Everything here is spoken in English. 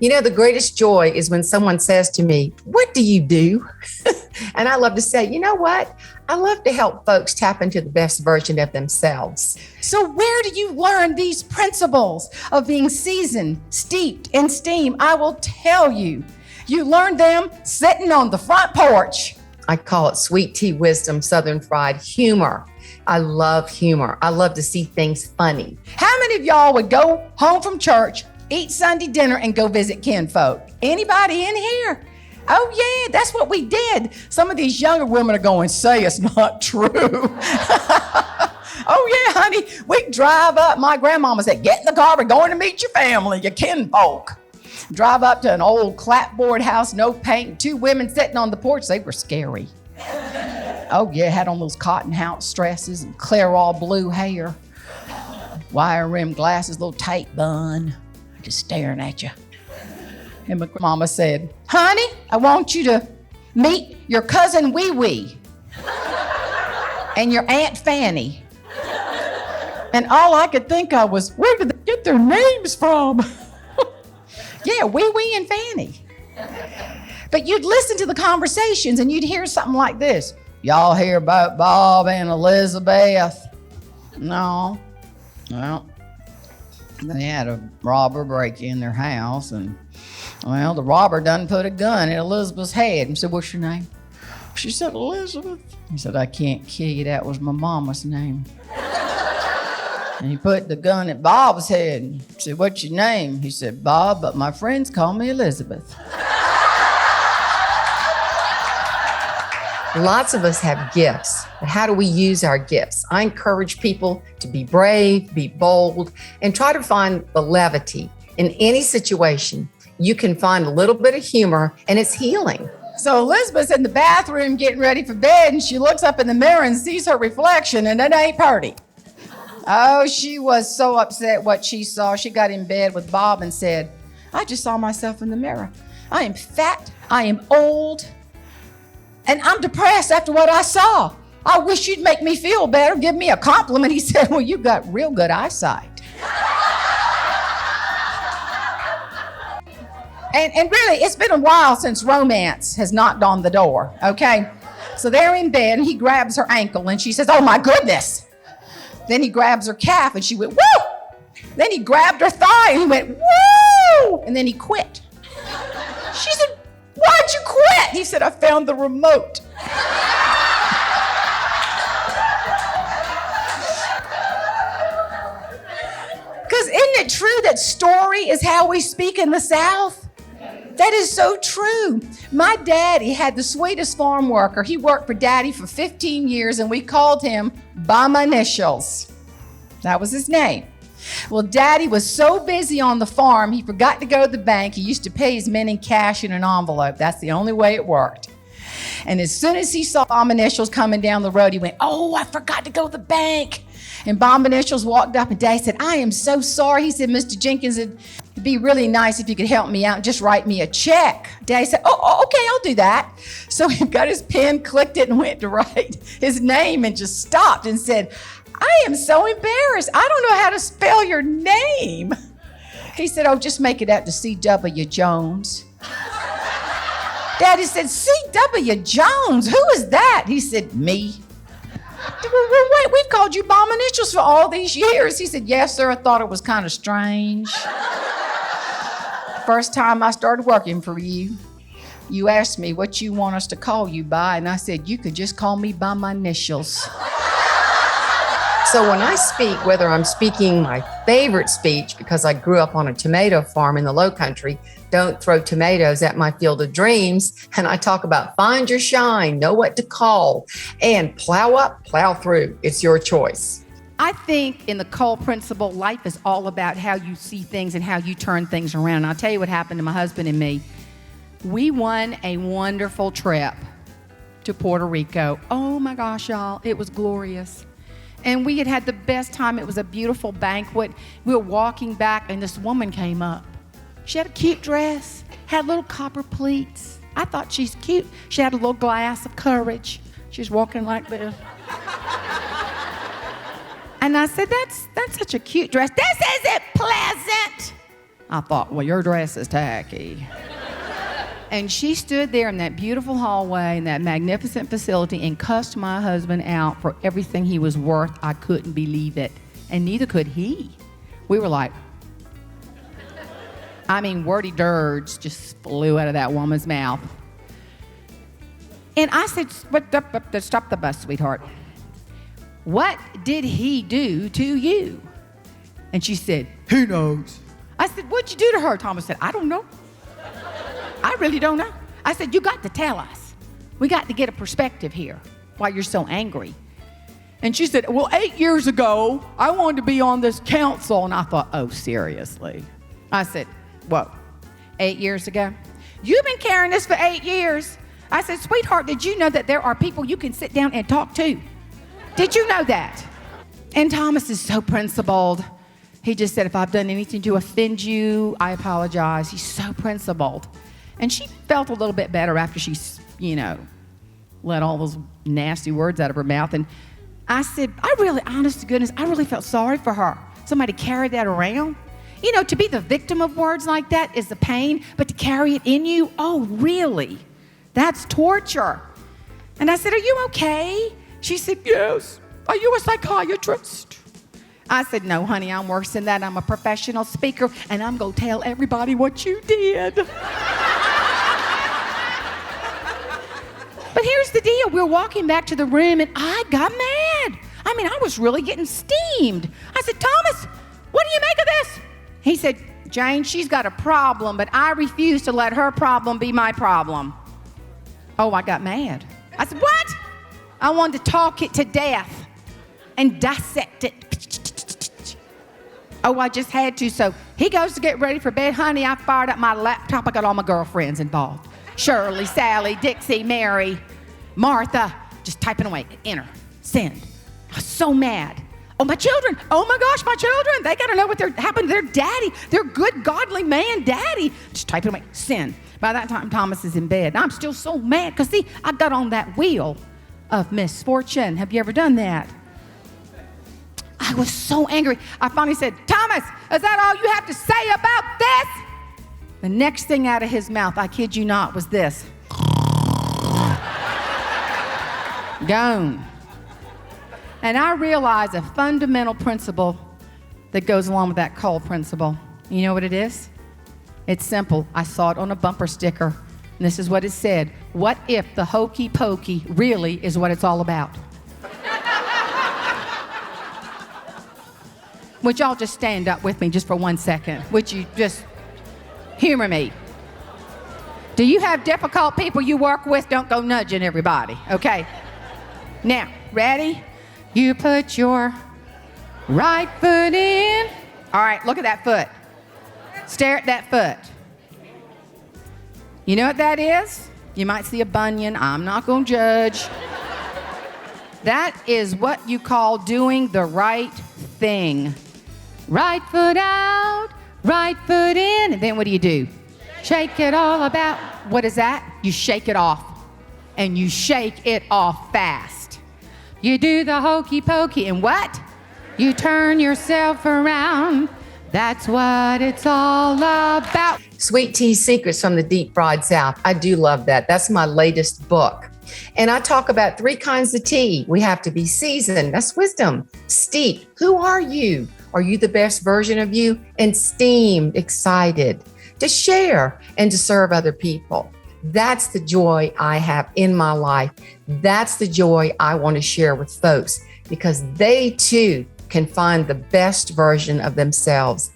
You know, the greatest joy is when someone says to me, "What do you do?" And I love to say, you know what? I love to help folks tap into the best version of themselves. So where do you learn these principles of being seasoned, steeped in steam? I will tell you. You learn them sitting on the front porch. I call it sweet tea wisdom, Southern fried humor. I love humor. I love to see things funny. How many of y'all would go home from church, eat Sunday dinner, and go visit kinfolk? Anybody in here? Oh yeah, that's what we did. Some of these younger women are going, say it's not true. Oh yeah, honey, we drive up. My grandmama said, get in the car, we're going to meet your family, your kinfolk. Drive up to an old clapboard house, no paint, 2 women sitting on the porch. They were scary. Oh yeah, had on those cotton house dresses and Clairol blue hair, wire rim glasses, little tight bun, just staring at you. And my mama said, honey, I want you to meet your cousin Wee Wee and your Aunt Fanny. And all I could think of was, where did they get their names from? Yeah, Wee Wee and Fanny. But you'd listen to the conversations and you'd hear something like this. Y'all hear about Bob and Elizabeth? No. Well, they had a robber break in their house, and well, the robber done put a gun in Elizabeth's head and said, what's your name? She said, Elizabeth. He said, I can't kill you, that was my mama's name. And he put the gun at Bob's head and said, what's your name? He said, Bob, but my friends call me Elizabeth. Lots of us have gifts, but how do we use our gifts? I encourage people to be brave, be bold, and try to find the levity. In any situation, you can find a little bit of humor, and it's healing. So Elizabeth's in the bathroom getting ready for bed, and she looks up in the mirror and sees her reflection, and it ain't pretty. Oh, she was so upset what she saw. She got in bed with Bob and said, I just saw myself in the mirror. I am fat, I am old, and I'm depressed after what I saw. I wish you'd make me feel better, give me a compliment. He said, well, you got real good eyesight. And really, it's been a while since romance has knocked on the door, okay? So they're in bed, and he grabs her ankle, and she says, oh, my goodness. Then he grabs her calf, and she went, woo! Then he grabbed her thigh, and he went, woo! And then he quit. She said, why'd you quit? He said, I found the remote. Because isn't it true that story is how we speak in the South? That is so true. My daddy had the sweetest farm worker. He worked for Daddy for 15 years, and we called him by my initials. That was his name. Well, Daddy was so busy on the farm, he forgot to go to the bank. He used to pay his men in cash in an envelope. That's the only way it worked. And as soon as he saw Bomb Initials coming down the road, he went, oh, I forgot to go to the bank. And Bomb Initials walked up, and Daddy said, I am so sorry. He said, Mr. Jenkins, it'd be really nice if you could help me out and just write me a check. Daddy said, oh, okay, I'll do that. So he got his pen, clicked it, and went to write his name and just stopped and said, I am so embarrassed. I don't know how to spell your name. He said, oh, just make it out to C.W. Jones. Daddy said, C.W. Jones? Who is that? He said, me. Well, wait, we've called you Bomb Initials for all these years. He said, yes, sir, I thought it was kind of strange. First time I started working for you, you asked me what you want us to call you by, and I said, you could just call me by my initials. So when I speak, whether I'm speaking my favorite speech because I grew up on a tomato farm in the Low Country, don't throw tomatoes at my field of dreams, and I talk about find your shine, know what to call, and plow up, plow through. It's your choice. I think in the Cole principle, life is all about how you see things and how you turn things around. And I'll tell you what happened to my husband and me. We won a wonderful trip to Puerto Rico. Oh my gosh, y'all, it was glorious. And we had had the best time. It was a beautiful banquet. We were walking back, and this woman came up. She had a cute dress, had little copper pleats. I thought she's cute. She had a little glass of courage. She was walking like this. And I said, that's such a cute dress. This isn't pleasant. I thought, well, your dress is tacky. And she stood there in that beautiful hallway in that magnificent facility and cussed my husband out for everything he was worth. I couldn't believe it. And neither could he. We were like, wordy dirge just flew out of that woman's mouth. And I said, stop the bus, sweetheart. What did he do to you? And she said, who knows? I said, what'd you do to her? Thomas said, I don't know. I really don't know. I said, you got to tell us. We got to get a perspective here why you're so angry. And she said, well, 8 years ago, I wanted to be on this council. And I thought, oh, seriously? I said, whoa, 8 years ago? You've been carrying this for 8 years. I said, sweetheart, did you know that there are people you can sit down and talk to? Did you know that? And Thomas is so principled. He just said, if I've done anything to offend you, I apologize. He's so principled. And she felt a little bit better after she, let all those nasty words out of her mouth. And I said, honest to goodness, I really felt sorry for her. Somebody carried that around. To be the victim of words like that is the pain, but to carry it in you, oh, really? That's torture. And I said, are you okay? She said, yes. Are you a psychiatrist? I said, no, honey, I'm worse than that. I'm a professional speaker, and I'm going to tell everybody what you did. But here's the deal. We're walking back to the room, and I got mad. I was really getting steamed. I said, Thomas, what do you make of this? He said, Jane, she's got a problem, but I refuse to let her problem be my problem. Oh, I got mad. I said, what? I wanted to talk it to death and dissect it. Oh, I just had to. So he goes to get ready for bed. Honey, I fired up my laptop. I got all my girlfriends involved. Shirley, Sally, Dixie, Mary, Martha, just typing away. Enter, send. I was so mad. Oh, my children. Oh, my gosh, my children. They got to know what happened to their daddy, their good, godly man daddy. Just typing away, send. By that time, Thomas is in bed. I'm still so mad because, see, I got on that wheel of misfortune. Have you ever done that? I was so angry. I finally said, Thomas, is that all you have to say about this? The next thing out of his mouth, I kid you not, was this. Gone. And I realized a fundamental principle that goes along with that coal principle. You know what it is? It's simple. I saw it on a bumper sticker, and this is what it said. What if the Hokey Pokey really is what it's all about? Would y'all just stand up with me just for 1 second? Would you just humor me? Do you have difficult people you work with? Don't go nudging everybody, okay? Now, ready? You put your right foot in. All right, look at that foot. Stare at that foot. You know what that is? You might see a bunion. I'm not going to judge. That is what you call doing the right thing. Right foot out, right foot in. And then what do? Shake it all about. What is that? You shake it off. And you shake it off fast. You do the hokey pokey. And what? You turn yourself around. That's what it's all about. Sweet Tea Secrets from the Deep Fried South. I do love that. That's my latest book. And I talk about 3 kinds of tea. We have to be seasoned. That's wisdom. Steep. Who are you? Are you the best version of you? And steamed, excited to share and to serve other people. That's the joy I have in my life. That's the joy I want to share with folks because they too can find the best version of themselves